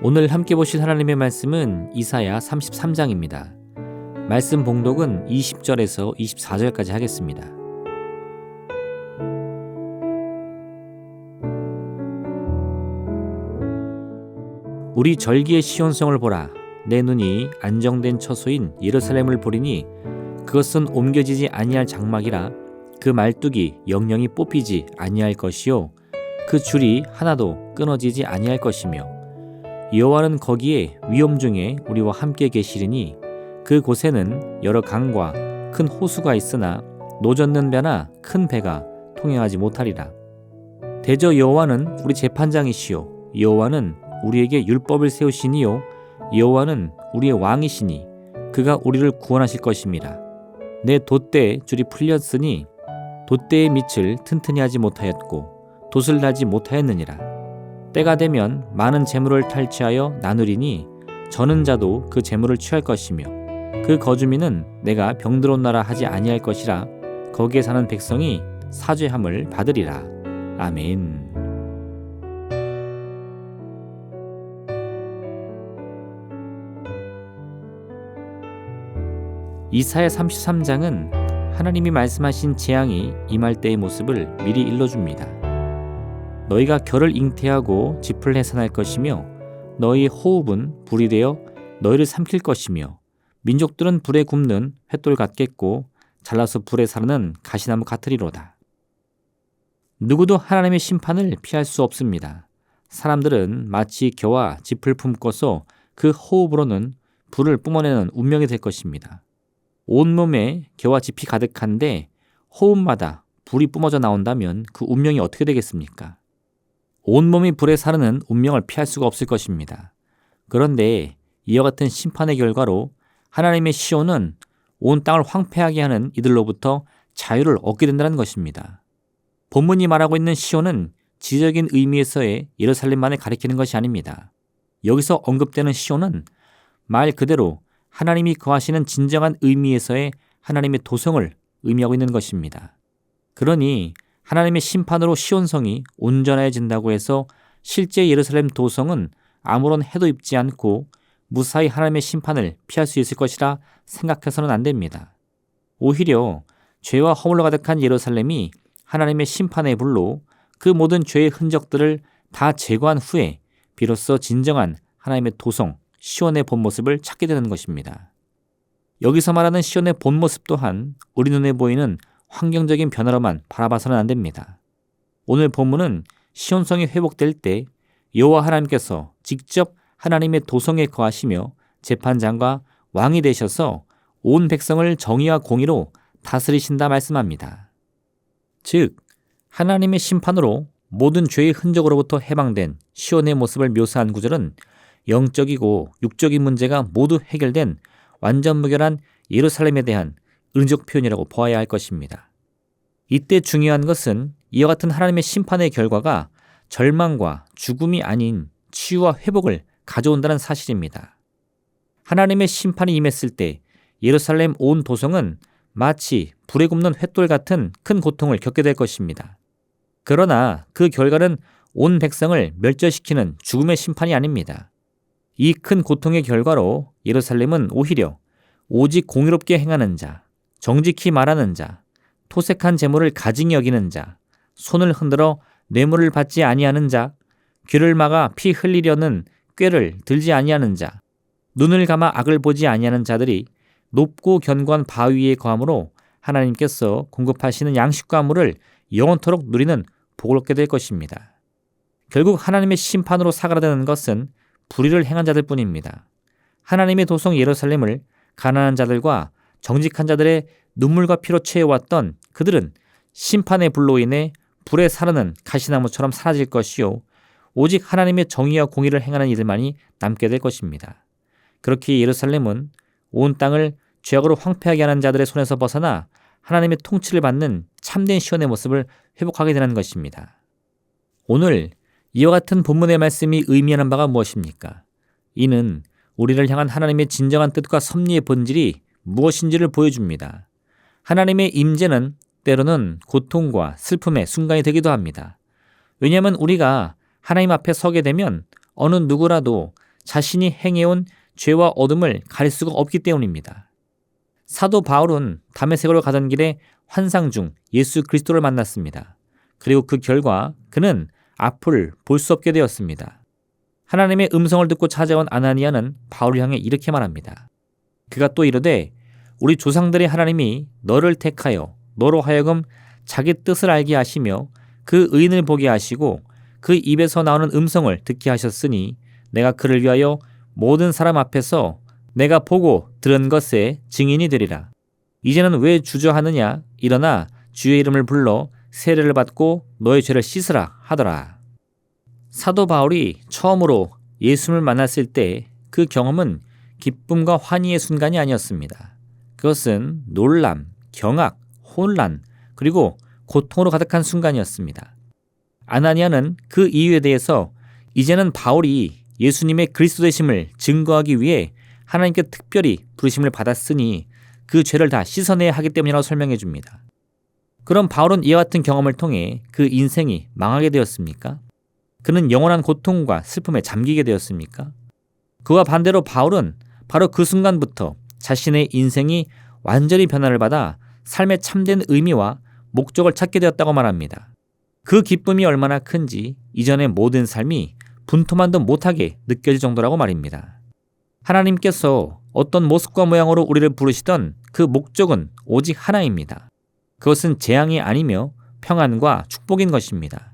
오늘 함께 보실 하나님의 말씀은 이사야 33장입니다. 말씀 봉독은 20절에서 24절까지 하겠습니다. 우리 절기의 시온성을 보라. 내 눈이 안정된 처소인 예루살렘을 보리니 그것은 옮겨지지 아니할 장막이라. 그 말뚝이 영영이 뽑히지 아니할 것이요 그 줄이 하나도 끊어지지 아니할 것이며 여호와는 거기에 위엄 중에 우리와 함께 계시리니 그곳에는 여러 강과 큰 호수가 있으나 노젓는 배나 큰 배가 통행하지 못하리라. 대저 여호와는 우리 재판장이시요 여호와는 우리에게 율법을 세우시니요 여호와는 우리의 왕이시니 그가 우리를 구원하실 것임이라. 내 돛대에 줄이 풀렸으니 돛대의 밑을 튼튼히 하지 못하였고 돛을 달지 못하였느니라. 때가 되면 많은 재물을 탈취하여 나누리니 저는 자도 그 재물을 취할 것이며 그 거주민은 내가 병들었 나라 하지 아니할 것이라. 거기에 사는 백성이 사죄함을 받으리라. 아멘. 이사야 33장은 하나님이 말씀하신 재앙이 임할 때의 모습을 미리 일러줍니다. 너희가 결을 잉태하고 짚을 해산할 것이며 너희 호흡은 불이 되어 너희를 삼킬 것이며 민족들은 불에 굽는 횃돌 같겠고 잘라서 불에 사르는 가시나무 같으리로다. 누구도 하나님의 심판을 피할 수 없습니다. 사람들은 마치 겨와 짚을 품고서 그 호흡으로는 불을 뿜어내는 운명이 될 것입니다. 온몸에 겨와 짚이 가득한데 호흡마다 불이 뿜어져 나온다면 그 운명이 어떻게 되겠습니까? 온몸이 불에 사르는 운명을 피할 수가 없을 것입니다. 그런데 이와 같은 심판의 결과로 하나님의 시온은 온 땅을 황폐하게 하는 이들로부터 자유를 얻게 된다는 것입니다. 본문이 말하고 있는 시온은 지적인 의미에서의 예루살렘만을 가리키는 것이 아닙니다. 여기서 언급되는 시온은 말 그대로 하나님이 거하시는 진정한 의미에서의 하나님의 도성을 의미하고 있는 것입니다. 그러니 하나님의 심판으로 시온성이 온전해진다고 해서 실제 예루살렘 도성은 아무런 해도 입지 않고 무사히 하나님의 심판을 피할 수 있을 것이라 생각해서는 안 됩니다. 오히려 죄와 허물로 가득한 예루살렘이 하나님의 심판의 불로 그 모든 죄의 흔적들을 다 제거한 후에 비로소 진정한 하나님의 도성 시온의 본 모습을 찾게 되는 것입니다. 여기서 말하는 시온의 본 모습 또한 우리 눈에 보이는 환경적인 변화로만 바라봐서는 안 됩니다. 오늘 본문은 시온성이 회복될 때 여호와 하나님께서 직접 하나님의 도성에 거하시며 재판장과 왕이 되셔서 온 백성을 정의와 공의로 다스리신다 말씀합니다. 즉 하나님의 심판으로 모든 죄의 흔적으로부터 해방된 시온의 모습을 묘사한 구절은 영적이고 육적인 문제가 모두 해결된 완전 무결한 예루살렘에 대한 은적 표현이라고 보아야 할 것입니다. 이때 중요한 것은 이와 같은 하나님의 심판의 결과가 절망과 죽음이 아닌 치유와 회복을 가져온다는 사실입니다. 하나님의 심판이 임했을 때 예루살렘 온 도성은 마치 불에 굽는 횃돌 같은 큰 고통을 겪게 될 것입니다. 그러나 그 결과는 온 백성을 멸절시키는 죽음의 심판이 아닙니다. 이 큰 고통의 결과로 예루살렘은 오히려 오직 공의롭게 행하는 자, 정직히 말하는 자, 토색한 재물을 가증히 여기는 자, 손을 흔들어 뇌물을 받지 아니하는 자, 귀를 막아 피 흘리려는 꾀를 들지 아니하는 자, 눈을 감아 악을 보지 아니하는 자들이 높고 견고한 바위에 거함으로 하나님께서 공급하시는 양식과 물을 영원토록 누리는 복을 얻게 될 것입니다. 결국 하나님의 심판으로 사그라드는 것은 불의를 행한 자들 뿐입니다. 하나님의 도성 예루살렘을 가난한 자들과 정직한 자들의 눈물과 피로 채워왔던 그들은 심판의 불로 인해 불에 사르는 가시나무처럼 사라질 것이요 오직 하나님의 정의와 공의를 행하는 이들만이 남게 될 것입니다. 그렇게 예루살렘은 온 땅을 죄악으로 황폐하게 하는 자들의 손에서 벗어나 하나님의 통치를 받는 참된 시온의 모습을 회복하게 되는 것입니다. 오늘 이와 같은 본문의 말씀이 의미하는 바가 무엇입니까? 이는 우리를 향한 하나님의 진정한 뜻과 섭리의 본질이 무엇인지를 보여줍니다. 하나님의 임재는 때로는 고통과 슬픔의 순간이 되기도 합니다. 왜냐하면 우리가 하나님 앞에 서게 되면 어느 누구라도 자신이 행해온 죄와 어둠을 가릴 수가 없기 때문입니다. 사도 바울은 다메섹으로 가던 길에 환상 중 예수 그리스도를 만났습니다. 그리고 그 결과 그는 앞을 볼 수 없게 되었습니다. 하나님의 음성을 듣고 찾아온 아나니아는 바울을 향해 이렇게 말합니다. 그가 또 이르되 우리 조상들의 하나님이 너를 택하여 너로 하여금 자기 뜻을 알게 하시며 그 의인을 보게 하시고 그 입에서 나오는 음성을 듣게 하셨으니 내가 그를 위하여 모든 사람 앞에서 내가 보고 들은 것에 증인이 되리라. 이제는 왜 주저하느냐? 일어나 주의 이름을 불러 세례를 받고 너의 죄를 씻으라 하더라. 사도 바울이 처음으로 예수님을 만났을 때 그 경험은 기쁨과 환희의 순간이 아니었습니다. 그것은 놀람, 경악, 혼란, 그리고 고통으로 가득한 순간이었습니다. 아나니아는 그 이유에 대해서 이제는 바울이 예수님의 그리스도 되심을 증거하기 위해 하나님께 특별히 부르심을 받았으니 그 죄를 다 씻어내야 하기 때문이라고 설명해 줍니다. 그럼 바울은 이와 같은 경험을 통해 그 인생이 망하게 되었습니까? 그는 영원한 고통과 슬픔에 잠기게 되었습니까? 그와 반대로 바울은 바로 그 순간부터 자신의 인생이 완전히 변화를 받아 삶의 참된 의미와 목적을 찾게 되었다고 말합니다. 그 기쁨이 얼마나 큰지 이전의 모든 삶이 분토만도 못하게 느껴질 정도라고 말입니다. 하나님께서 어떤 모습과 모양으로 우리를 부르시던 그 목적은 오직 하나입니다. 그것은 재앙이 아니며 평안과 축복인 것입니다.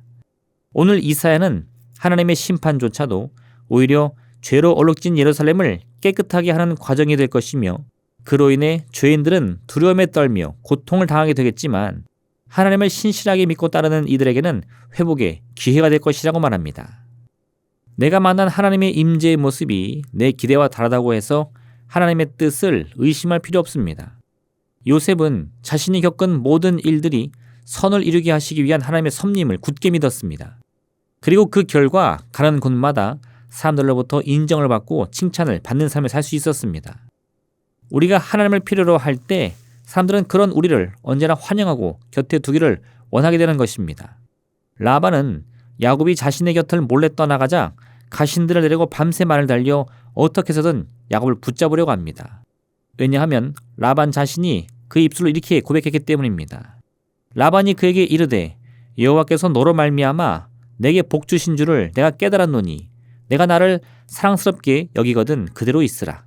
오늘 이사야는 하나님의 심판조차도 오히려 죄로 얼룩진 예루살렘을 깨끗하게 하는 과정이 될 것이며 그로 인해 죄인들은 두려움에 떨며 고통을 당하게 되겠지만 하나님을 신실하게 믿고 따르는 이들에게는 회복의 기회가 될 것이라고 말합니다. 내가 만난 하나님의 임재의 모습이 내 기대와 다르다고 해서 하나님의 뜻을 의심할 필요 없습니다. 요셉은 자신이 겪은 모든 일들이 선을 이루게 하시기 위한 하나님의 섭림을 굳게 믿었습니다. 그리고 그 결과 가는 곳마다 사람들로부터 인정을 받고 칭찬을 받는 삶을 살 수 있었습니다. 우리가 하나님을 필요로 할 때 사람들은 그런 우리를 언제나 환영하고 곁에 두기를 원하게 되는 것입니다. 라반은 야곱이 자신의 곁을 몰래 떠나가자 가신들을 내리고 밤새 말을 달려 어떻게 해서든 야곱을 붙잡으려고 합니다. 왜냐하면 라반 자신이 그 입술로 이렇게 고백했기 때문입니다. 라반이 그에게 이르되 여호와께서 너로 말미암아 내게 복 주신 줄을 내가 깨달았노니 내가 나를 사랑스럽게 여기거든 그대로 있으라.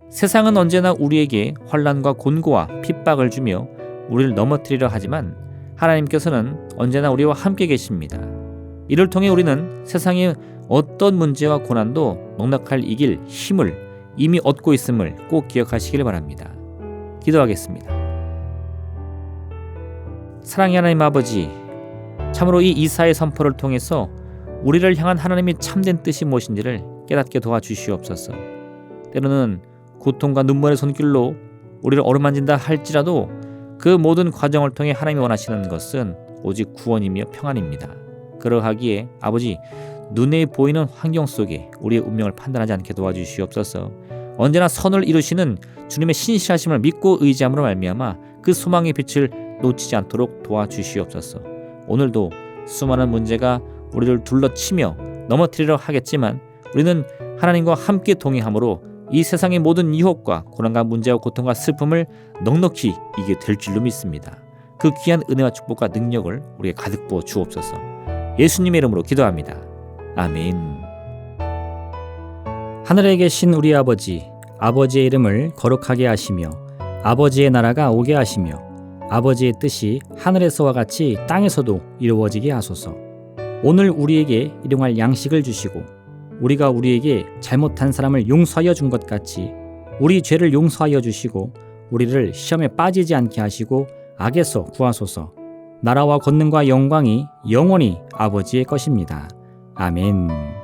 세상은 언제나 우리에게 환난과 곤고와 핍박을 주며 우리를 넘어뜨리려 하지만 하나님께서는 언제나 우리와 함께 계십니다. 이를 통해 우리는 세상의 어떤 문제와 고난도 넉넉할 이길 힘을 이미 얻고 있음을 꼭 기억하시길 바랍니다. 기도하겠습니다. 사랑의 하나님 아버지, 참으로 이 이사의 선포를 통해서 우리를 향한 하나님의 참된 뜻이 무엇인지를 깨닫게 도와주시옵소서. 때로는 고통과 눈물의 손길로 우리를 어루만진다 할지라도 그 모든 과정을 통해 하나님이 원하시는 것은 오직 구원이며 평안입니다. 그러하기에 아버지, 눈에 보이는 환경 속에 우리의 운명을 판단하지 않게 도와주시옵소서. 언제나 선을 이루시는 주님의 신실하심을 믿고 의지함으로 말미암아 그 소망의 빛을 놓치지 않도록 도와주시옵소서. 오늘도 수많은 문제가 우리를 둘러치며 넘어뜨리려 하겠지만 우리는 하나님과 함께 동행함으로 이 세상의 모든 유혹과 고난과 문제와 고통과 슬픔을 넉넉히 이기게 될 줄로 믿습니다. 그 귀한 은혜와 축복과 능력을 우리에게 가득 부어 주옵소서. 예수님의 이름으로 기도합니다. 아멘. 하늘에 계신 우리 아버지, 아버지의 이름을 거룩하게 하시며 아버지의 나라가 오게 하시며 아버지의 뜻이 하늘에서와 같이 땅에서도 이루어지게 하소서. 오늘 우리에게 일용할 양식을 주시고 우리가 우리에게 잘못한 사람을 용서하여 준 것 같이 우리 죄를 용서하여 주시고 우리를 시험에 빠지지 않게 하시고 악에서 구하소서. 나라와 권능과 영광이 영원히 아버지의 것입니다. 아멘.